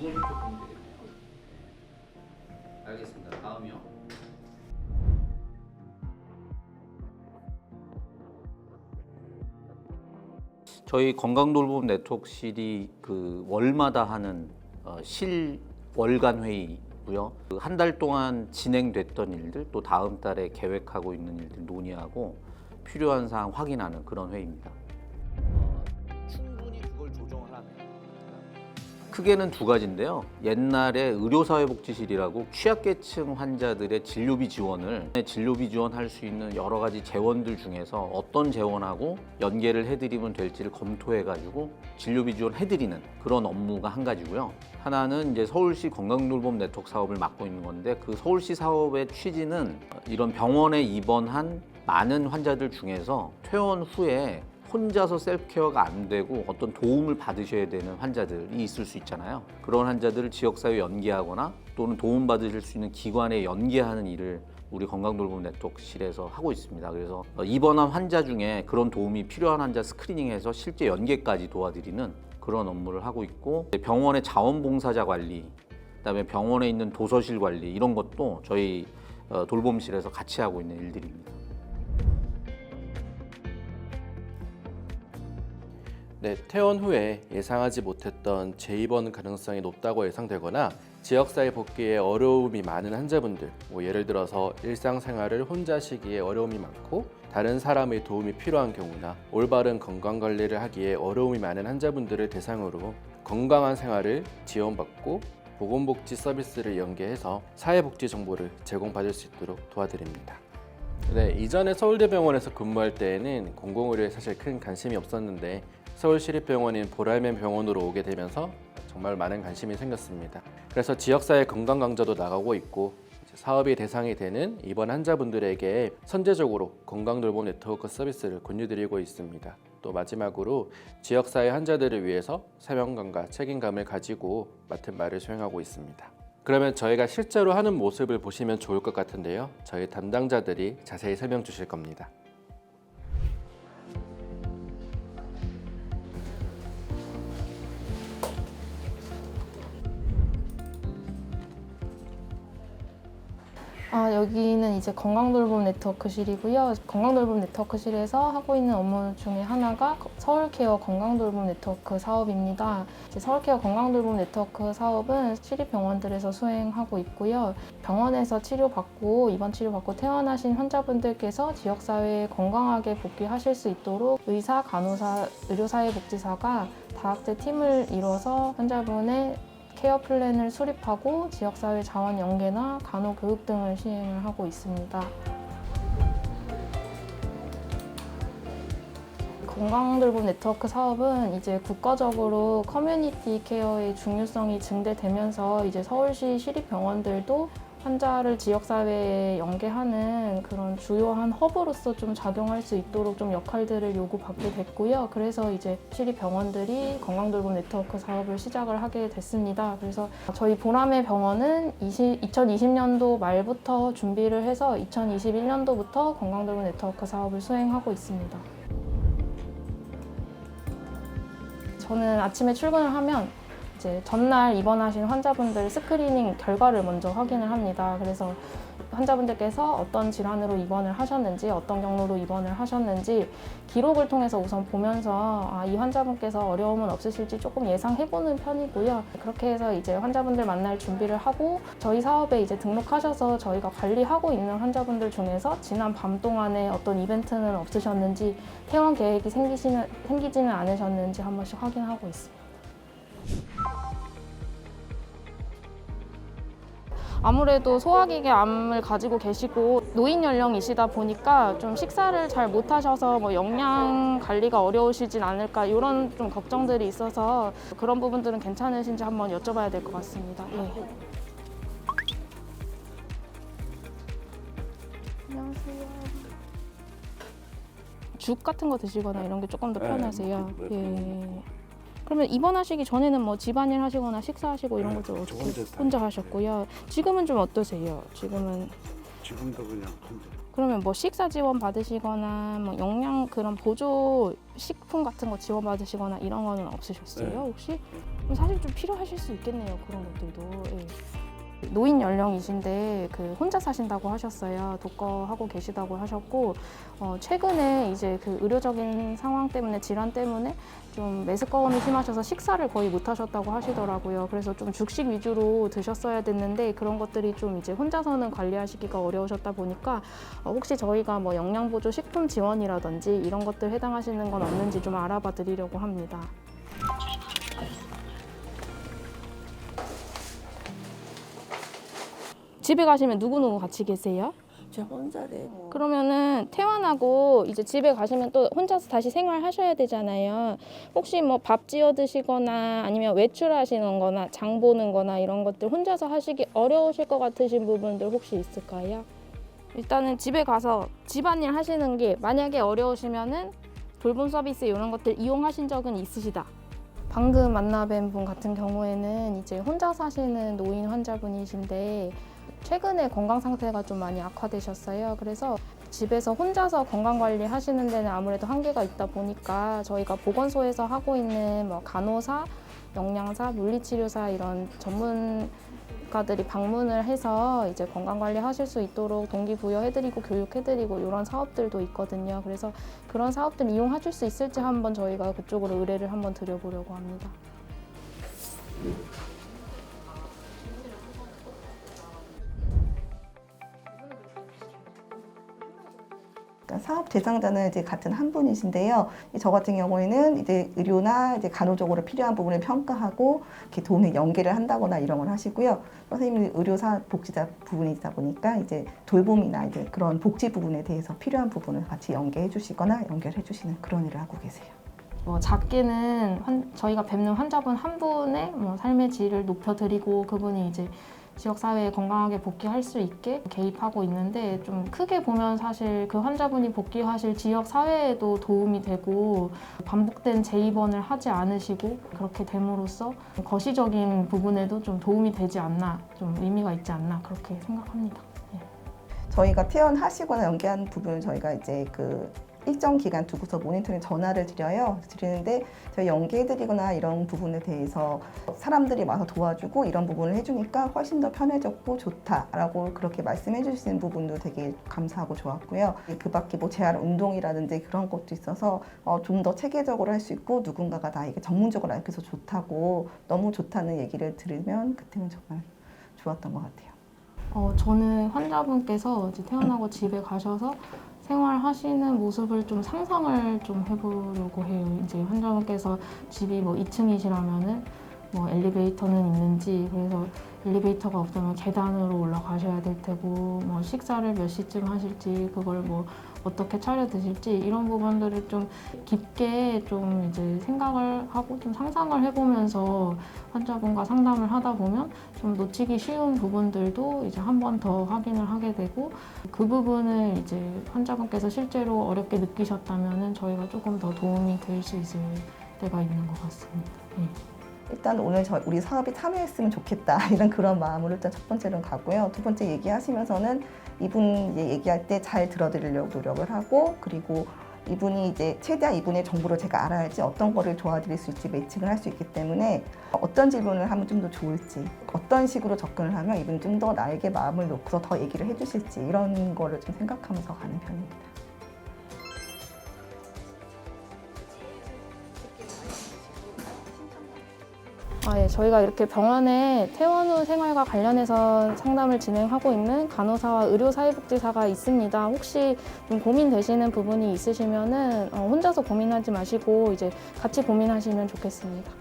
누구부터 보면 되겠네요. 알겠습니다. 다음이요. 저희 건강돌봄 네트워크실이 그 월마다 하는 실월간 회의고요. 한 달 동안 진행됐던 일들, 또 다음 달에 계획하고 있는 일들 논의하고 필요한 사항 확인하는 그런 회의입니다. 충분히 그걸 조정하라는. 크게는 두 가지인데요. 옛날에 의료사회복지실이라고 취약계층 환자들의 진료비 지원할 수 있는 여러 가지 재원들 중에서 어떤 재원하고 연계를 해드리면 될지를 검토해가지고 진료비 지원해드리는 그런 업무가 한 가지고요. 하나는 이제 서울시 건강돌봄 네트워크 사업을 맡고 있는 건데, 그 서울시 사업의 취지는 이런 병원에 입원한 많은 환자들 중에서 퇴원 후에 혼자서 셀프케어가 안 되고 어떤 도움을 받으셔야 되는 환자들이 있을 수 있잖아요. 그런 환자들을 지역사회에 연계하거나 또는 도움받으실 수 있는 기관에 연계하는 일을 우리 건강돌봄 네트워크실에서 하고 있습니다. 그래서 입원한 환자 중에 그런 도움이 필요한 환자 스크리닝해서 실제 연계까지 도와드리는 그런 업무를 하고 있고, 병원의 자원봉사자 관리, 그다음에 병원에 있는 도서실 관리, 이런 것도 저희 돌봄실에서 같이 하고 있는 일들입니다. 네, 퇴원 후에 예상하지 못했던 재입원 가능성이 높다고 예상되거나 지역사회 복귀에 어려움이 많은 환자분들, 예를 들어서 일상생활을 혼자 하시기에 어려움이 많고 다른 사람의 도움이 필요한 경우나 올바른 건강관리를 하기에 어려움이 많은 환자분들을 대상으로 건강한 생활을 지원받고 보건복지 서비스를 연계해서 사회복지 정보를 제공받을 수 있도록 도와드립니다. 네, 이전에 서울대병원에서 근무할 때에는 공공의료에 사실 큰 관심이 없었는데 서울시립병원인 보랄맨 병원으로 오게 되면서 정말 많은 관심이 생겼습니다. 그래서 지역사회 건강 강좌도 나가고 있고, 사업의 대상이 되는 입원 환자분들에게 선제적으로 건강돌봄 네트워크 서비스를 권유드리고 있습니다. 또 마지막으로 지역사회 환자들을 위해서 사명감과 책임감을 가지고 맡은 바를 수행하고 있습니다. 그러면 저희가 실제로 하는 모습을 보시면 좋을 것 같은데요. 저희 담당자들이 자세히 설명 주실 겁니다. 여기는 이제 건강돌봄 네트워크실이고요. 건강돌봄 네트워크실에서 하고 있는 업무 중에 하나가 서울케어 건강돌봄 네트워크 사업입니다. 이제 서울케어 건강돌봄 네트워크 사업은 시립병원들에서 수행하고 있고요. 병원에서 입원 치료받고 퇴원하신 환자분들께서 지역사회에 건강하게 복귀하실 수 있도록 의사, 간호사, 의료사회복지사가 다학제 팀을 이뤄서 환자분의 케어 플랜을 수립하고 지역사회 자원 연계나 간호교육 등을 시행을 하고 있습니다. 건강돌봄 네트워크 사업은 이제 국가적으로 커뮤니티 케어의 중요성이 증대되면서 이제 서울시 시립병원들도 환자를 지역사회에 연계하는 그런 주요한 허브로서 좀 작용할 수 있도록 좀 역할들을 요구받게 됐고요. 그래서 이제 시립병원들이 건강돌봄 네트워크 사업을 시작을 하게 됐습니다. 그래서 저희 보람의 병원은 2020년도 말부터 준비를 해서 2021년도부터 건강돌봄 네트워크 사업을 수행하고 있습니다. 저는 아침에 출근을 하면 이제 전날 입원하신 환자분들 스크리닝 결과를 먼저 확인을 합니다. 그래서 환자분들께서 어떤 질환으로 입원을 하셨는지, 어떤 경로로 입원을 하셨는지 기록을 통해서 우선 보면서 이 환자분께서 어려움은 없으실지 조금 예상해보는 편이고요. 그렇게 해서 이제 환자분들 만날 준비를 하고, 저희 사업에 이제 등록하셔서 저희가 관리하고 있는 환자분들 중에서 지난 밤 동안에 어떤 이벤트는 없으셨는지, 퇴원 계획이 생기지는 않으셨는지 한 번씩 확인하고 있습니다. 아무래도 소화기계 암을 가지고 계시고 노인 연령이시다 보니까 좀 식사를 잘 못하셔서 영양 관리가 어려우시진 않을까, 이런 좀 걱정들이 있어서 그런 부분들은 괜찮으신지 한번 여쭤봐야 될 것 같습니다. 네. 안녕하세요. 죽 같은 거 드시거나 이런 게 조금 더 편하세요? 예. 그러면 입원하시기 전에는 집안일 하시거나 식사하시고 이런 것들 어떻게 혼자 하셨고요. 지금은 좀 어떠세요? 지금은 지금도 그냥 혼자. 그러면 뭐 식사 지원 받으시거나 뭐 영양 그런 보조 식품 같은 거 지원 받으시거나 이런 거는 없으셨어요? 네. 혹시? 그럼 사실 좀 필요하실 수 있겠네요. 그런 것들도. 예. 노인 연령이신데 그 혼자 사신다고 하셨어요. 독거하고 계시다고 하셨고 최근에 이제 그 의료적인 상황 때문에 질환 때문에 좀 메스꺼움이 심하셔서 식사를 거의 못 하셨다고 하시더라고요. 그래서 좀 죽식 위주로 드셨어야 됐는데 그런 것들이 좀 이제 혼자서는 관리하시기가 어려우셨다 보니까 혹시 저희가 뭐 영양보조 식품 지원이라든지 이런 것들 해당하시는 건 없는지 좀 알아봐 드리려고 합니다. 집에 가시면 누구누구 같이 계세요? 저 혼자래. 그러면은 퇴원하고 이제 집에 가시면 또 혼자서 다시 생활하셔야 되잖아요. 혹시 뭐 밥 지어 드시거나 아니면 외출하시는 거나 장 보는 거나 이런 것들 혼자서 하시기 어려우실 것 같으신 부분들 혹시 있을까요? 일단은 집에 가서 집안일 하시는 게 만약에 어려우시면은 돌봄 서비스 이런 것들 이용하신 적은 있으시다. 방금 만나뵌 분 같은 경우에는 이제 혼자 사시는 노인 환자분이신데 최근에 건강 상태가 좀 많이 악화되셨어요. 그래서 집에서 혼자서 건강 관리 하시는 데는 아무래도 한계가 있다 보니까 저희가 보건소에서 하고 있는 뭐 간호사, 영양사, 물리치료사 이런 전문가들이 방문을 해서 이제 건강 관리 하실 수 있도록 동기부여해드리고 교육해드리고 이런 사업들도 있거든요. 그래서 그런 사업들 이용하실 수 있을지 한번 저희가 그쪽으로 의뢰를 한번 드려보려고 합니다. 사업 대상자는 이제 같은 한 분이신데요. 저 같은 경우에는 이제 의료나 이제 간호적으로 필요한 부분을 평가하고 이렇게 도움에 연계를 한다거나 이런 걸 하시고요. 선생님은 의료사 복지자 부분이다 보니까 이제 돌봄이나 이제 그런 복지 부분에 대해서 필요한 부분을 같이 연계해 주시거나 연결해 주시는 그런 일을 하고 계세요. 뭐 작게는 저희가 뵙는 환자분 한 분의 뭐 삶의 질을 높여드리고 그분이 이제 지역사회에 건강하게 복귀할 수 있게 개입하고 있는데 좀 크게 보면 사실 그 환자분이 복귀하실 지역사회에도 도움이 되고 반복된 재입원을 하지 않으시고 그렇게 됨으로써 거시적인 부분에도 좀 도움이 되지 않나, 좀 의미가 있지 않나 그렇게 생각합니다. 네. 저희가 퇴원하시거나 연계한 부분을 저희가 이제 그 일정 기간 두고서 모니터링 전화를 드리는데 저희 연계해드리거나 이런 부분에 대해서 사람들이 와서 도와주고 이런 부분을 해주니까 훨씬 더 편해졌고 좋다라고 그렇게 말씀해 주시는 부분도 되게 감사하고 좋았고요. 그 밖에 뭐 재활 운동이라든지 그런 것도 있어서 좀 더 체계적으로 할 수 있고 누군가가 나에게 전문적으로 알려서 좋다고 너무 좋다는 얘기를 들으면 그때는 정말 좋았던 것 같아요. 저는 환자분께서 이제 퇴원하고 집에 가셔서 생활하시는 모습을 좀 상상을 좀 해보려고 해요. 이제 환자분께서 집이 뭐 2층이시라면은 뭐 엘리베이터는 있는지, 그래서 엘리베이터가 없다면 계단으로 올라가셔야 될 테고, 뭐 식사를 몇 시쯤 하실지, 그걸 뭐 어떻게 차려 드실지 이런 부분들을 좀 깊게 좀 이제 생각을 하고 좀 상상을 해보면서 환자분과 상담을 하다 보면 좀 놓치기 쉬운 부분들도 이제 한 번 더 확인을 하게 되고, 그 부분을 이제 환자분께서 실제로 어렵게 느끼셨다면은 저희가 조금 더 도움이 될 수 있을 때가 있는 것 같습니다. 네. 일단 오늘 우리 사업에 참여했으면 좋겠다 이런 그런 마음으로 일단 첫 번째로는 가고요. 두 번째 얘기하시면서는 이분 얘기할 때 잘 들어드리려고 노력을 하고, 그리고 이분이 이제 최대한 이분의 정보를 제가 알아야지 어떤 거를 도와드릴 수 있지 매칭을 할 수 있기 때문에 어떤 질문을 하면 좀 더 좋을지, 어떤 식으로 접근을 하면 이분이 좀 더 나에게 마음을 놓고서 더 얘기를 해주실지 이런 거를 좀 생각하면서 가는 편입니다. 예, 저희가 이렇게 병원에 퇴원 후 생활과 관련해서 상담을 진행하고 있는 간호사와 의료사회복지사가 있습니다. 혹시 좀 고민되시는 부분이 있으시면은 혼자서 고민하지 마시고 이제 같이 고민하시면 좋겠습니다.